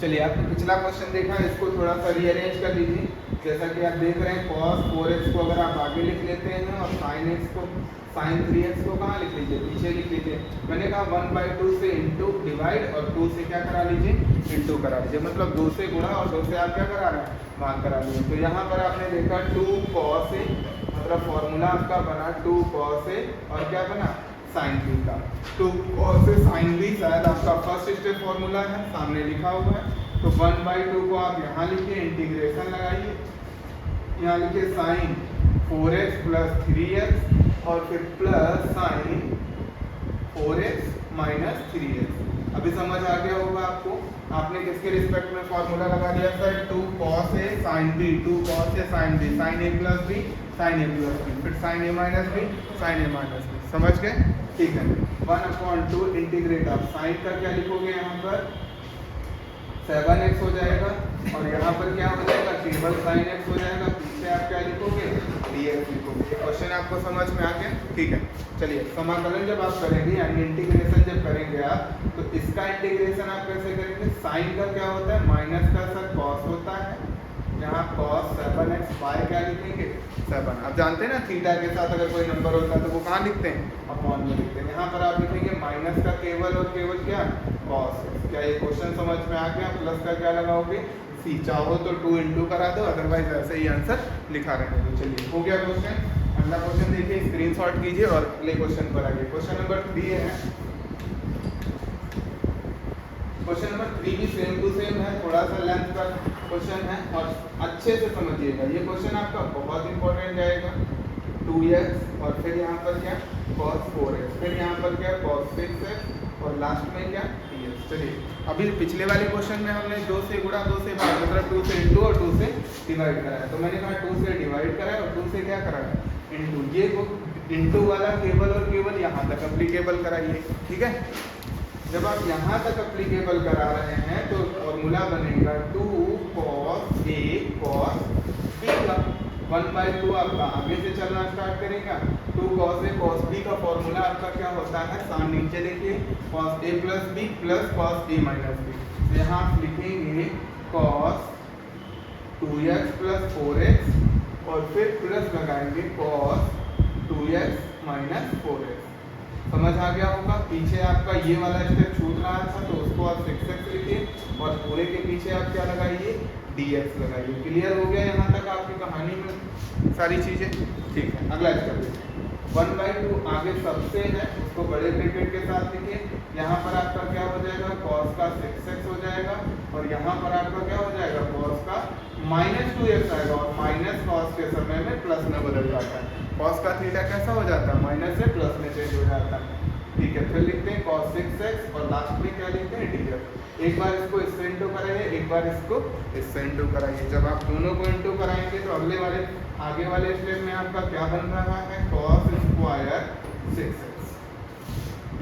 चलिए आपने पिछला क्वेश्चन देखा, इसको थोड़ा सा रीअरेंज कर लीजिए। जैसा कि आप देख रहे हैं cos 4x को अगर आप आगे लिख लेते हैं और sin x को sin 3x को कहाँ लिख लीजिए, पीछे लिख लीजिए। मैंने कहा 1/2 से इंटू डिवाइड और 2 से क्या करा लीजिए, इंटू करा लीजिए। मतलब 2 से गुणा और 2 से आप क्या करा रहे हैं, भाग करा लीजिए। तो यहाँ पर आपने देखा 2 cos a, मतलब फॉर्मूला आपका बना 2 cos a और क्या बना sin b का। तो cos a sin b शायद आपका फर्स्ट स्टेप फॉर्मूला है, सामने लिखा हुआ है। तो 1/2 को आप यहाँ लिखिए, इंटीग्रेशन लगाइए, यहाँ लिखिए sin 4x प्लस 3x और फिर plus sin 4x minus 3x। अभी समझ आ गया होगा आपको। आपने किसके रिस्पेक्ट में फॉर्मूला लगा दिया था, 2 cos a sin b, 2 cos a sin b, sin a plus b, sin a plus b, फिर sin a minus b, sin a minus b। समझ गए? ठीक है। 1/2 इंटीग्रेट आप साइन का क्या लिखोगे, यहाँ पर 7x हो जाएगा और यहाँ पर क्या हो जाएगा, केवल sin x हो जाएगा। पीछे आप क्या लिखोगे, dx लिखोगे। क्वेश्चन आपको समझ में आ गया? ठीक है। चलिए समाकलन जब आप करेंगे यानी इंटीग्रेशन जब करेंगे आप, तो इसका इंटीग्रेशन आप कैसे करेंगे, साइन का क्या होता है, माइनस का सर cos होता है। यहाँ cos 7x बाय क्या लिखेंगे, 7। आप जानते हैं ना थीटा के साथ अगर कोई नंबर होता है तो वो कहाँ लिखते हैं, अपॉन में लिखते हैं। यहाँ पर आप लिखेंगे माइनस का केवल और केवल क्या, cos। क्या ये क्वेश्चन समझ में आ गया? प्लस का क्या लगाओगे, सी। चाहो तो 2 इंटू करा दो, अदरवाइज ऐसे ही आंसर लिखा रहने दो। चलिए हो गया क्वेश्चन। अगला क्वेश्चन देखिए, स्क्रीनशॉट कीजिए और अगले क्वेश्चन पर आइए। क्वेश्चन नंबर 3 है। क्वेश्चन नंबर 3 भी सेम टू सेम है, थोड़ा सा लेंथ का क्वेश्चन है और अच्छे से समझिएगा। ये क्वेश्चन आपका बहुत इंपॉर्टेंट जाएगा। 2x और फिर यहाँ पर क्या cos 4x, फिर यहाँ पर क्या cos 6x और लास्ट में क्या dx। चलिए अभी पिछले वाले क्वेश्चन में हमने 2 से गुणा 2 से भाग, मतलब 2 से इंटू और 2 से डिवाइड कराया। तो मैंने कहा 2 से डिवाइड कराया और 2 से क्या कराया, इंटू। ये इंटू वाला केवल और केवल यहाँ तक अप्लीकेबल कराइए। ठीक है। जब आप यहाँ तक अप्लीकेबल करा रहे हैं तो फॉर्मूला बनेगा 2 cos a cos b का। 1/2 आपका आगे से चलना स्टार्ट करेगा। 2 cos a cos b का फॉर्मूला आपका क्या होता है, सामने नीचे देखिए cos a plus b plus cos a minus b। तो यहाँ आप लिखेंगे cos 2x प्लस 4x और फिर प्लस लगाएंगे cos 2x माइनस 4x। समझ आ गया होगा? पीछे आपका ये वाला स्टेप छूट रहा था तो उसको आप 6x लिखिए और पूरे के पीछे आप क्या लगाइए, dx लगाइए। क्लियर हो गया यहाँ तक आपकी कहानी में सारी चीजें? ठीक है। अगला स्टेप देखिए, 1/2 आगे सबसे है, उसको बड़े ब्रैकेट के साथ लिखिए। यहाँ पर आपका क्या हो जाएगा, cos का 6x हो जाएगा और यहाँ पर आपका क्या हो जाएगा, cos का -2x आएगा और माइनस cos के समय में प्लस में बदल जाता है। cos का थीटा कैसा हो जाता है, माइनस से प्लस में चेंज हो जाता है। ठीक है। फिर लिखते हैं cos 6x और लास्ट में क्या लिखते हैं, dx। एक बार इसको इससे इंटू कराइए, एक बार इसको इससे इंटू कराइए। जब आप दोनों को इंटू कराएंगे तो अगले वाले आगे वाले स्टेप में आपका क्या बन रहा है, cos स्क्वायर 6x।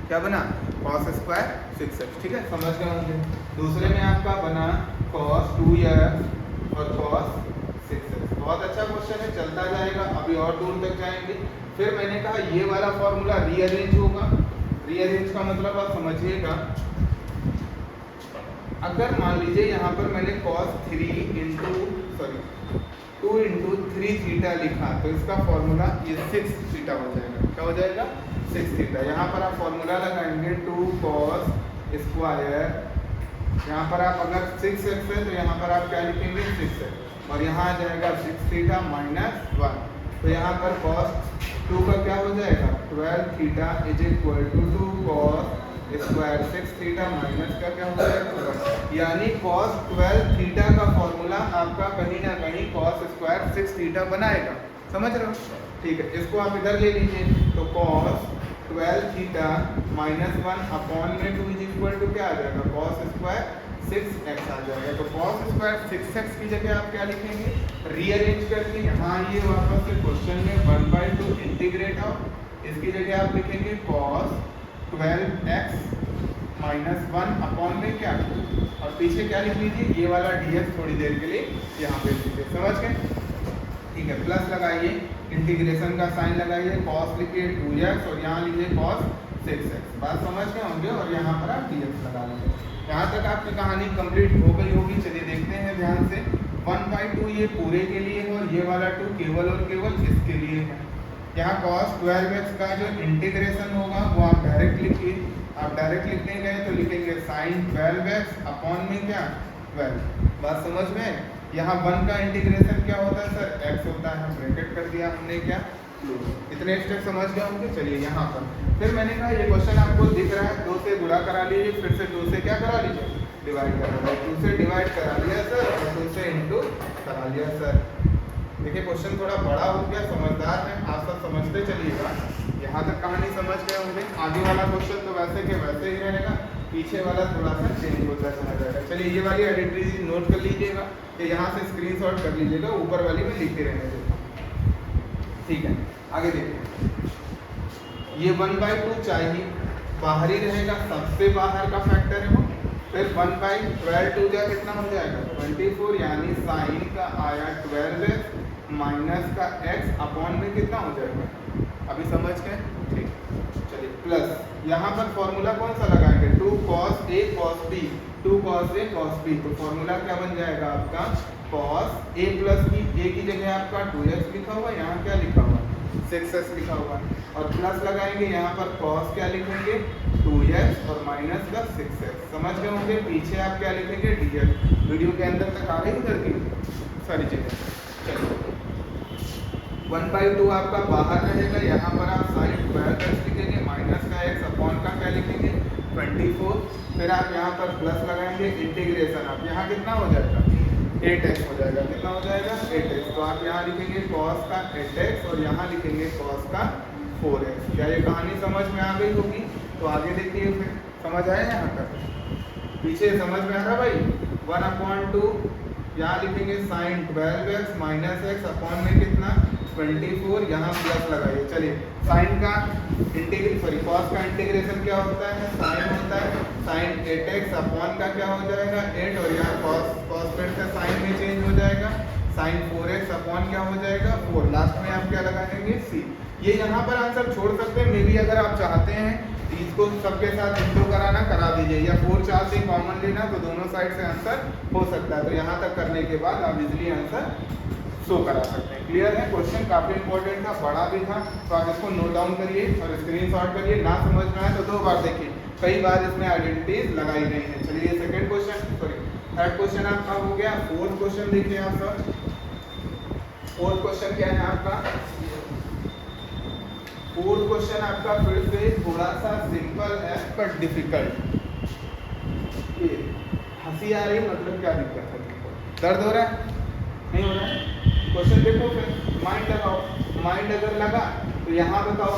क्या बना, cos स्क्वायर 6x। ठीक है, समझ गए होंगे। दूसरे में आपका बना cos 2x और cos 6x। बहुत अच्छा क्वेश्चन है, चलता जाएगा, अभी और दूर तक जाएंगे। फिर मैंने कहा ये वाला फॉर्मूला रीअरेंज होगा। रीअरेंज का मतलब आप समझिएगा, अगर मान लीजिए यहाँ पर मैंने cos 2 इंटू 3 थीटा लिखा तो इसका फॉर्मूला ये 6 थीटा हो जाएगा। क्या हो जाएगा, 6 थीटा। यहाँ पर आप फॉर्मूला लगाएंगे 2 cos स्क्वायर, यहाँ पर आप अगर 6x है तो यहाँ पर आप क्या लिखेंगे, 6x और यहाँ आ जाएगा 6 थीटा माइनस 1। तो यहाँ पर cos 2 का क्या हो जाएगा, 12 theta is equal to 2 cos square 6 theta minus का क्या हो जाएगा, यानी cos 12 थीटा का फॉर्मूला आपका कहीं ना कहीं cos स्क्वायर 6 थीटा बनाएगा। समझ रहे हो? ठीक है। इसको आप इधर ले लीजिए तो cos 12 थीटा माइनस 1 अपॉन में 2 इज इक्वल टू क्या आ जाएगा, cos स्क्वायर 6x आ जाएगा। तो cos स्क्वायर 6x की जगह आप क्या लिखेंगे, रीअरेंज करके यहाँ ये वापस से क्वेश्चन में 1/2 इंटीग्रेट आउट, इसकी जगह आप लिखेंगे cos 12x माइनस 1 अपॉन में क्या, और पीछे क्या लिख लीजिए, ये वाला dx थोड़ी देर के लिए यहाँ पे लीजिए। समझ गए? ठीक है। प्लस लगाइए, इंटीग्रेशन का साइन लगाइए, cos लिखिए 2x और यहाँ लीजिए cos 6x। बात समझ गए होंगे और यहाँ पर आप dx लगा लीजिए। यहाँ तक आपकी कहानी कंप्लीट हो गई होगी। चलिए देखते हैं ध्यान से। 1/2 ये पूरे के लिए है और ये वाला 2 केवल और केवल इसके लिए है। यहाँ cos 12x का जो इंटीग्रेशन होगा वो आप डायरेक्ट लिखिए। आप डायरेक्ट लिखने गए तो लिखेंगे sin 12x अपॉन में क्या 12। बात समझ में? यहाँ 1 का इंटीग्रेशन क्या होता है सर? x होता है, ब्रैकेट कर दिया हमने क्या क्लोज। इतने स्टेप समझ गए होंगे। चलिए यहाँ पर फिर मैंने कहा ये क्वेश्चन आपको दिख रहा है, 2 से गुणा करा लीजिए, फिर से 2 से क्या करा लीजिए डिवाइड करा लीजिए। 2 से डिवाइड करा लिया सर और 2 से इंटू करा लिया सर। देखिए क्वेश्चन थोड़ा बड़ा हो गया, समझदार है, आप सब समझते चलिएगा। यहाँ तक कहानी समझ गए होंगे। आगे वाला क्वेश्चन तो वैसे के वैसे ही रहेगा, पीछे वाला थोड़ा सा चेंज होता चला जाएगा। चलिए ये वाली एडिटरी नोट कर लीजिएगा, कि यहाँ से स्क्रीनशॉट कर लीजिएगा, ऊपर वाली में लिखते रहने देगा। ठीक है, आगे देखिए। ये 1/2 चाहिए, बाहरी रहेगा, सबसे बाहर का फैक्टर है वो। फिर 1/12 2 जा कितना हो जाएगा 24, यानी साइन का आया 12x माइनस का x अपॉन में कितना हो जाएगा, अभी समझ गए? ठीक, चलिए प्लस यहाँ पर फॉर्मूला कौन सा लगाएंगे 2 cos a cos b, 2 cos a cos b, तो फॉर्मूला क्या बन जाएगा आपका cos a plus b। a की जगह आपका 2x लिखा हुआ, यहाँ क्या लिखा हुआ 6x लिखा हुआ, और प्लस लगाएंगे यहाँ पर cos क्या लिखेंगे 2x और माइनस का 6x। समझ गए होंगे? पीछे आप क्या लिखेंगे dx। वीडियो के अंदर तक आ रही उधर की सारी चीजें। चलिए 1/2 आपका बाहर रहेगा, यहाँ पर आप साइन 12x लिखेंगे, माइनस का x अपॉन का क्या लिखेंगे 24। फिर आप यहाँ पर प्लस लगाएंगे, इंटीग्रेशन आप यहाँ कितना हो जाएगा 8x हो जाएगा। कितना हो जाएगा 8x, तो आप यहाँ लिखेंगे cos का 8x और यहाँ लिखेंगे cos का 4x। क्या ये कहानी समझ में आ गई होगी? तो आगे देखिए, फिर समझ आया यहाँ तक? पीछे समझ में आ रहा भाई? 1/2 यहाँ लिखेंगे sign 12x minus x upon में कितना 24, यहाँ प्लस लगाइए। चलिए साइन का कॉस का इंटीग्रेशन क्या होता है साइन होता है, साइन 8x अपॉन का क्या हो जाएगा 8, और यहाँ कॉस फिर से साइन में चेंज हो जाएगा, साइन 4x अपॉन क्या हो जाएगा 4। लास्ट में आप क्या लगा देंगे c। ये यहाँ पर आंसर छोड़ सकते हैं, मे बी अगर आप चाहते हैं इसको सबके साथ इंटू कराना करा दीजिए, या 4 4 से कॉमन लेना तो दोनों साइड से आंसर हो सकता है। तो यहाँ तक करने के बाद आप इजिली आंसर शो करा सकते हैं। क्लियर है? क्वेश्चन काफी इंपॉर्टेंट था, बड़ा भी था, तो आप इसको नोट डाउन करिए और स्क्रीनशॉट करिए। ना समझ में आए तो 2 बार देखिए, कई बार इसमें आइडेंटिटीज लगाई गई है। चलिए second question, sorry third question आपका हो गया। फोर्थ क्वेश्चन देखिए आप सब। फोर्थ क्वेश्चन क्या है आपका? फोर्थ क्वेश्चन आपका फिर से थोड़ा सा सिंपल है पर डिफिकल्ट। हंसी आ रही मतलब क्या दिक्कत है? दर्द हो रहा है? नहीं हो रहा है? क्वेश्चन देखो, फिर माइंड लगाओ। माइंड अगर लगा तो यहाँ बताओ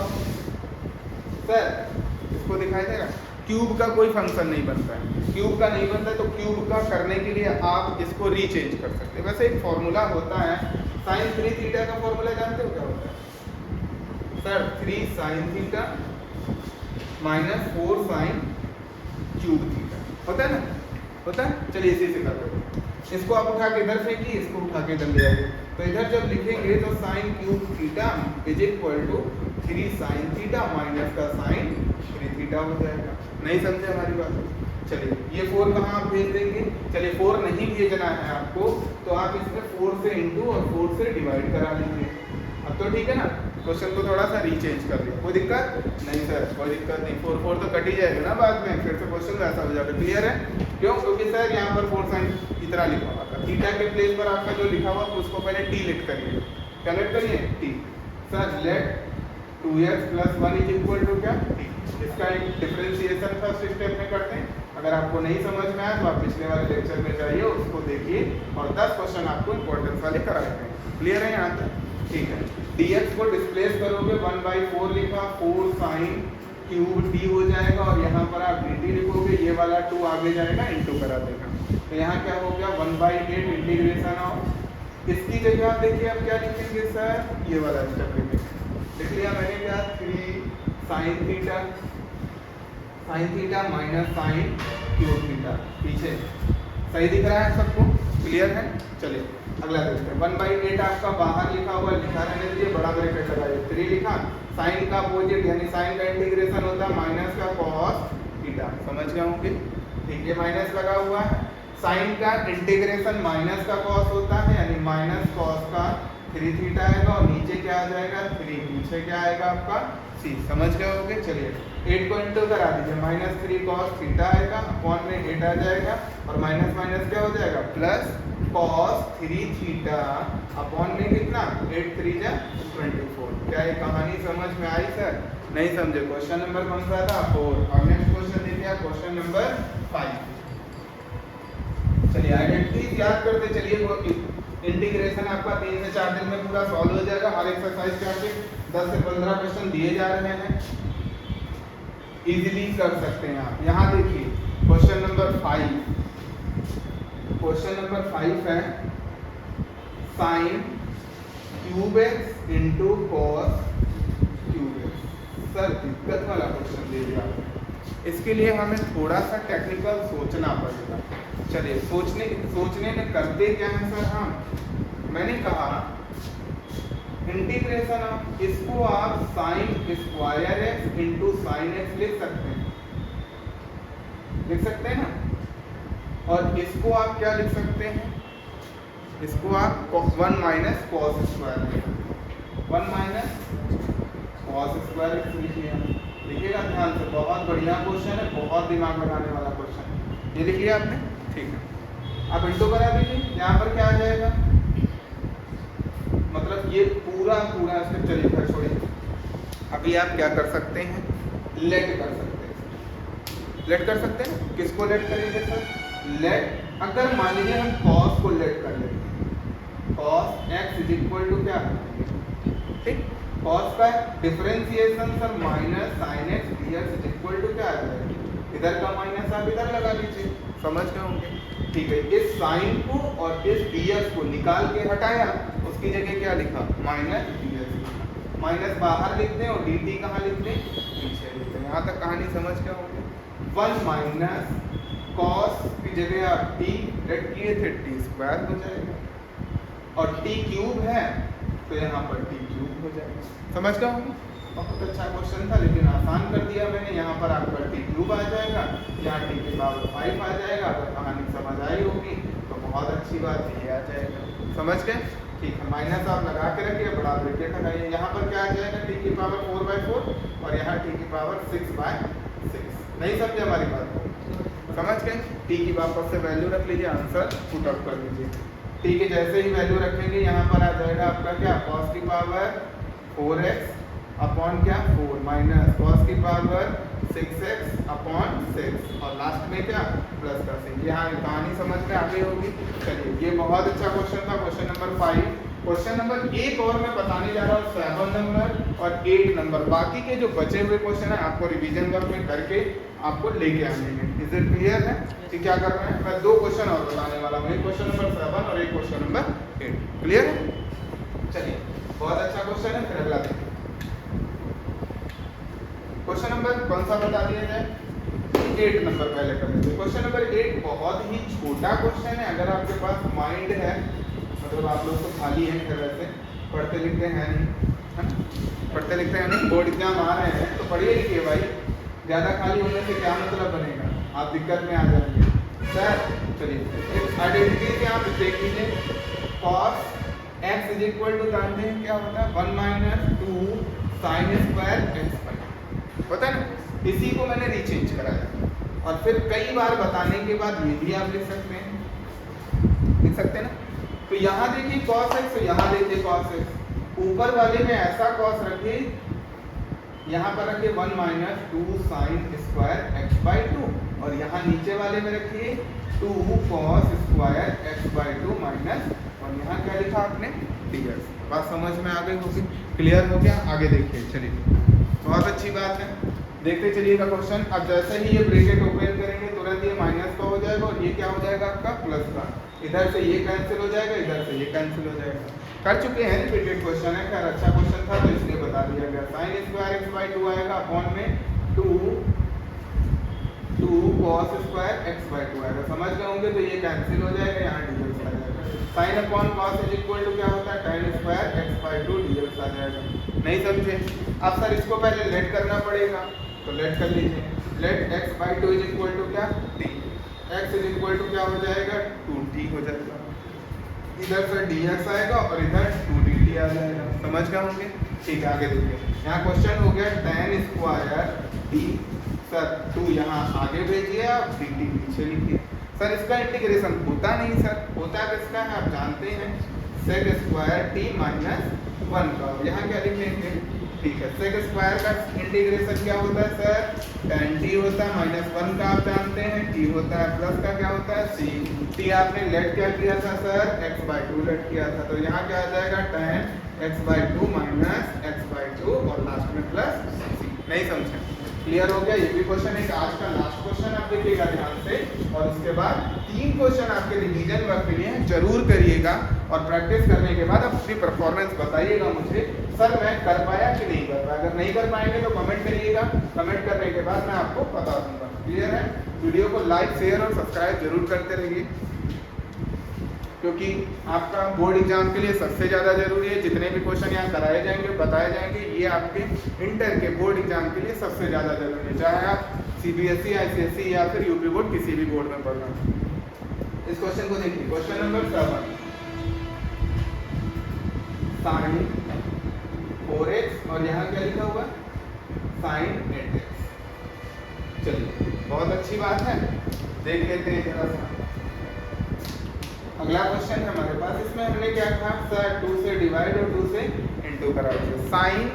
सर, इसको दिखाई देगा क्यूब का कोई फंक्शन नहीं बनता है, क्यूब का नहीं बनता है, तो क्यूब का करने के लिए आप इसको रीचेंज कर सकते हैं। वैसे एक फॉर्मूला होता है साइन 3 थीटा का फॉर्मूला जानते हो क्या होता है sir? 3 sine theta minus 4 sign cube theta होता है ना, होता है। चलिए इसी से कर दो, इसको आप उठा के इधर फेंकिए, इसको उठा के इधर ले आइए, तो इधर जब लिखेंगे तो sine cube theta is equal to 3 sine theta minus का साइन 3 थीटा हो जाएगा। नहीं समझे हमारी बात? चलिए ये 4 कहाँ आप भेज देंगे? चलिए 4 नहीं भेजना है आपको, तो आप इसमें 4 से इंटू और 4 से डिवाइड करा लीजिए। अब तो ठीक है ना? क्वेश्चन को थोड़ा सा रीचेंज कर लिया, कोई दिक्कत नहीं सर? कोई दिक्कत नहीं, 4 तो कट ही जाएगा ना बाद में, फिर से क्वेश्चन वैसा हो जाएगा। क्लियर है? क्यों? क्योंकि सर यहाँ पर 4 साइन इतना लिखा हुआ था, थीटा के प्लेस पर आपका जो लिखा हुआ उसको पहले टी लिख करिए। क्या लिख करिए? T. Sir let 2x + 1 is equal to क्या टी। इसका एक डिफरेंशिएशन फर्स्ट स्टेप में करते हैं। अगर आपको नहीं समझ में आया तो आप पिछले वाले लेक्चर में जाइए, उसको देखिए, और 10 क्वेश्चन आपको इंपॉर्टेंस वाले कराए हैं। क्लियर है यहाँ तक? ठीक है। dx को डिस्प्लेस करोगे 1/4 लिखा, 4 साइन क्यूब टी हो जाएगा, और यहाँ पर आप dt लिखोगे, ये वाला 2 आगे जाएगा इंटू करा देगा, तो यहाँ क्या हो गया 1/8 इंटीग्रेशन ऑफ। इसकी जगह आप देखिए आप क्या लिखेंगे सर, ये वाला स्टेप लिखेंगे। लिख लिया मैंने क्या 3 sine theta minus sign cube theta. पीछे सही दिख रहा है सबको? क्लियर है? चलिए अगला देखते हैं। 1/8 आपका बाहर लिखा हुआ, लिखा रहने दीजिए, बड़ा ब्रैकेट लगाइए, 3 लिखा, साइन का अपोजिट यानी साइन का इंटीग्रेशन होता है माइनस का कॉस थीटा। समझ गए होंगे? ठीक है, माइनस लगा हुआ है। साइन का इंटीग्रेशन माइनस का कॉस होता है, यानी माइनस कॉस का 3 थीटा आएगा और नीचे क्या आ जाएगा 3, पीछे क्या आएगा आपका c। समझ गए होगे। चलिए 8 को इंटू करा दीजिए, -3 cos थीटा आएगा अपॉन में 8 आ जाएगा और माइनस माइनस क्या हो जाएगा प्लस cos 3 थीटा अपॉन में कितना 8 3 जा 24। क्या ये कहानी समझ में आई सर? नहीं समझे? क्वेश्चन नंबर कौन सा था 4। और नेक्स्ट क्वेश्चन देखिए क्वेश्चन नंबर 5। चलिए आइडेंटिटीज याद करते चलिए। वो इंटीग्रेशन आपका 3 से 4 दिन में पूरा सॉल्व हो जाएगा। हर एक्सरसाइज के आपके 10 से 15 क्वेश्चन दिए जा रहे हैं, इजीली कर सकते हैं आप। यहाँ देखिए क्वेश्चन नंबर 5, क्वेश्चन नंबर 5 है sine cube x into cos cube x. Sir दिक्कत वाला क्वेश्चन दे दिया आपने, इसके लिए हमें थोड़ा सा टेक्निकल सोचना पड़ेगा। चलिए सोचने में करते क्या है सर हम, मैंने कहा इंटीग्रेशन ऑफ इसको आप sine square x into sine x लिख सकते हैं, लिख सकते हैं ना। और इसको आप क्या लिख सकते हैं, इसको आप 1 minus cos square, 1 minus cos square x लिखिए। लिखिएगा ध्यान से, बहुत बढ़िया क्वेश्चन है, बहुत दिमाग लगाने वाला क्वेश्चन है। ये लिखिए आपने, ठीक है। आप इंटू करा दीजिए, यहाँ पर क्या आ जाएगा, मतलब ये पूरा स्टेप। चलिए फिर छोड़िए, अभी आप क्या कर सकते हैं, लेट कर सकते हैं। लेट कर सकते हैं, किसको लेट करेंगे सर? लेट, अगर मान लीजिए हम कॉस को लेट कर लेते, cos x is equal to क्या, ठीक, कॉस का differentiation sir minus sine x d x is equal to क्या आ जाएगा, इधर का माइनस आप इधर लगा लीजिए, समझ गए होंगे। ठीक है, इस साइन को और इस डी एक्स को निकाल के हटाया, उसकी जगह क्या लिखा माइनस डी एक्स। माइनस बाहर लिख दें और डी टी कहाँ लिख दें, पीछे लिख दें। यहाँ तक कहानी समझ गए होंगे। 1 माइनस कॉस की जगह आप टी लेट किए थे, टी स्क्वायर हो जाएगा और टी क्यूब है तो यहाँ पर टी क्यूब हो जाएगा। समझ गए होंगे। बहुत अच्छा क्वेश्चन था लेकिन आसान कर दिया मैंने। यहाँ पर आपका टी क्यूब आ जाएगा, यहाँ टी के पावर 5 आ जाएगा। अगर कहानी समझ आई होगी तो बहुत अच्छी बात ये आ जाएगा। समझ गए, ठीक है। माइनस आप लगा के रखिए, बड़ा ब्रैकेट लगाइए। यहाँ पर क्या आ जाएगा, टी की पावर 4/4 और यहाँ टी की पावर 6/6। नहीं समझे हमारी बात को? समझ गए। टी की वापस से वैल्यू रख लीजिए, आंसर पुट अप कर लीजिए। टी के जैसे ही वैल्यू रखेंगे यहाँ पर आ जाएगा आपका क्या, कॉस की पावर 4x अपॉन क्या 4 माइनस कॉस की पावर 6x अपॉन 6 और लास्ट में क्या प्लस का सिंह। यहाँ कहानी समझ में आ गई होगी। चलिए ये बहुत अच्छा क्वेश्चन था, क्वेश्चन नंबर 5। क्वेश्चन नंबर एक और मैं बताने जा रहा हूँ 7 नंबर और 8 नंबर। बाकी के जो बचे हुए क्वेश्चन है आपको रिवीजन वर्क में करके आपको लेके आने हैं। इज इट क्लियर है कि क्या कर रहे हैं? मैं 2 क्वेश्चन और बताने वाला हूँ, एक क्वेश्चन नंबर 7 और एक क्वेश्चन नंबर 8। क्लियर है? चलिए बहुत अच्छा क्वेश्चन है। फिर अगला देखिए, क्वेश्चन नंबर कौन सा बता दिया जाए, 8 नंबर पहले कर लेते हैं। क्वेश्चन नंबर 8 बहुत ही छोटा क्वेश्चन है। अगर आपके पास माइंड है, मतलब आप लोग तो खाली हैं, फिर वैसे पढ़ते लिखते हैं नहीं, है ना, पढ़ते लिखते हैं नहीं, बोर्ड एग्जाम आ रहे हैं तो पढ़िए लिखिए भाई। ज़्यादा खाली होने से क्या मतलब बनेगा, आप दिक्कत में आ जाएंगे सर। चलिए आइडेंटिटी से आप देख लीजिए, cos x is equal to जानते हैं क्या होता है, 1 माइनस 2 साइन स्क्वायर एक्स पता है ना। इसी को मैंने रीचेंज कराया और फिर कई बार बताने के बाद ये भी आप लिख सकते हैं, लिख सकते हैं ना। तो यहाँ देखिए cos x, तो यहाँ देखिए cos x। ऊपर वाले में ऐसा cos रखिए, यहाँ पर रखिए 1 माइनस 2 साइन स्क्वायर x/2 और यहाँ नीचे वाले में रखिए 2 cos स्क्वायर x/2 माइनस, और यहाँ क्या लिखा आपने dx। बात समझ में आ गई होगी, क्लियर हो गया? आगे देखिए, चलिए बहुत अच्छी बात है, देखते चलिएगा क्वेश्चन। अब जैसे ही ये ब्रैकेट ओपन करेंगे तुरंत ये माइनस का हो जाएगा और ये क्या हो जाएगा आपका प्लस का। इधर से ये कैंसिल हो जाएगा, इधर से ये कैंसिल हो जाएगा। कर चुके हैं, रिपीटेड क्वेश्चन है, खैर अच्छा क्वेश्चन था तो इसलिए बता दिया गया। साइन स्क्वायर x/2 आएगा अपॉन में 2 cos स्क्वायर x/2 आएगा। समझ गए होंगे, तो ये कैंसिल हो जाएगा, यहाँ dx आ जाएगा। Sine upon cos is equal to क्या होता है, tan स्क्वायर x/2 dx आ जाएगा। नहीं समझे? अब सर इसको पहले लेट करना पड़ेगा, तो लेट कर लीजिए। Let x/2 is equal to क्या, t। x is equal to क्या हो जाएगा 2t हो जाएगा, इधर से dx आएगा और इधर 2dt आ जाएगा। समझ गए होंगे? ठीक है, आगे देखिए। यहाँ क्वेश्चन हो गया tan स्क्वायर t, सर 2 यहाँ आगे भेजिए आप, dt पीछे लिखिए। सर इसका इंटीग्रेशन होता नहीं सर, होता किसका है आप जानते हैं, सेक स्क्वायर t माइनस 1 का। यहाँ क्या लिखेंगे? ठीक है, सेक स्क्वायर का इंटीग्रेशन क्या होता है सर, tan t होता है, माइनस 1 का आप जानते हैं, t होता है, प्लस का क्या होता है c। t आपने लेट क्या किया था सर, x/2 लेट किया था, तो यहाँ क्या आ जाएगा tan x/2 माइनस x/2 और लास्ट में प्लस c। नहीं समझे? क्लियर हो गया? ये भी क्वेश्चन है। आज का लास्ट क्वेश्चन आप देखिएगा ध्यान से, और उसके बाद 3 क्वेश्चन आपके रिवीजन वर्क के लिए जरूर करिएगा, और प्रैक्टिस करने के बाद अपनी परफॉर्मेंस बताइएगा मुझे, सर मैं कर पाया कि नहीं कर पाया। अगर नहीं कर पाएंगे तो कमेंट करिएगा, कमेंट करने के बाद मैं आपको बता दूंगा। क्लियर है? वीडियो को लाइक, शेयर और सब्सक्राइब जरूर करते रहिए, क्योंकि आपका बोर्ड एग्जाम के लिए सबसे ज़्यादा जरूरी है। जितने भी क्वेश्चन यहाँ कराए जाएंगे, बताए जाएंगे, ये आपके इंटर के बोर्ड एग्जाम के लिए सबसे ज़्यादा जरूरी है, चाहे आप CBSE, ICSE या फिर यूपी बोर्ड किसी भी बोर्ड में पढ़ रहे हैं। इस क्वेश्चन को देखिए, क्वेश्चन नंबर 7, साइन 4x और यहाँ क्या लिखा हुआ, साइन 8x। चलिए, बहुत अच्छी बात है, देख लेते हैं जरा सा। अगला क्वेश्चन है हमारे पास, इसमें हमने क्या कहा सर, 2 से डिवाइड और 2 से इंटू करा दिया। Sine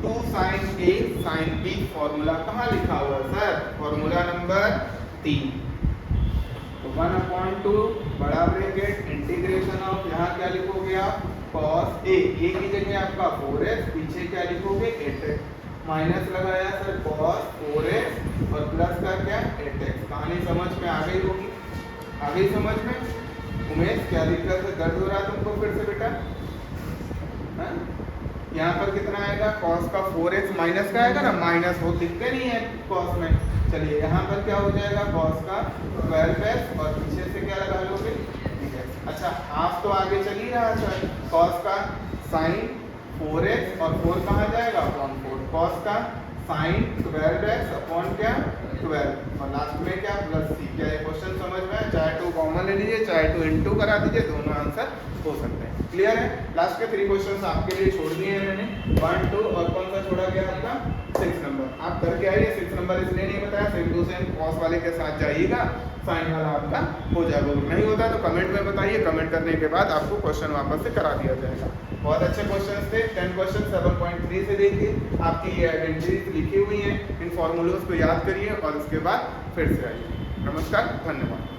2 sine a sine b formula कहाँ लिखा हुआ है सर, फॉर्मूला नंबर 3। तो 1/2 बड़ा ब्रैकेट इंटीग्रेशन ऑफ, यहाँ क्या लिखोगे आप, cos a, ये की जगह आपका 4x, पीछे क्या लिखोगे 8x, माइनस लगाया सर cos 4x और प्लस का क्या 8x। कहानी समझ में आ गई होगी? आ गई समझ में? उमेश क्या दिक्कत है, दर्द हो रहा है तुमको फिर से बेटा? यहाँ पर कितना आएगा, cos का 4x माइनस का आएगा ना, माइनस वो दिखते नहीं है cos में। चलिए यहाँ पर क्या हो जाएगा, cos का 12x और पीछे से क्या लगा लोगे, अच्छा हाफ तो आगे चल ही रहा था, cos का sin 4x और 4 कहाँ जाएगा अपॉन 4, cos का sin 12x अपॉन क्या 12 और लास्ट में क्या प्लस c। क्या ये क्वेश्चन समझ में आया? चाहे 2 कॉमन ले लीजिए, चाहे 2 इंटू करा दीजिए, दोनों आंसर हो सकते हैं। क्लियर है? लास्ट के 3 क्वेश्चंस आपके लिए छोड़ दिए हैं मैंने, 1, 2 और कौन सा छोड़ा गया आपका 6 नंबर। आप करके आइए, 6 नंबर इसलिए नहीं बताया, सेम टू सेम कॉस वाले के साथ जाइएगा, साइन वाला आपका हो जाएगा। नहीं होता तो कमेंट में बताइए, कमेंट करने के बाद आपको क्वेश्चन वापस से करा दिया जाएगा। बहुत अच्छे क्वेश्चन थे, 10 क्वेश्चन 7.3 से देखिए, आपकी ये आइडेंटिटीज लिखी हुई हैं, इन फॉर्मूलोज को याद करिए और उसके बाद फिर से आइए। नमस्कार, धन्यवाद।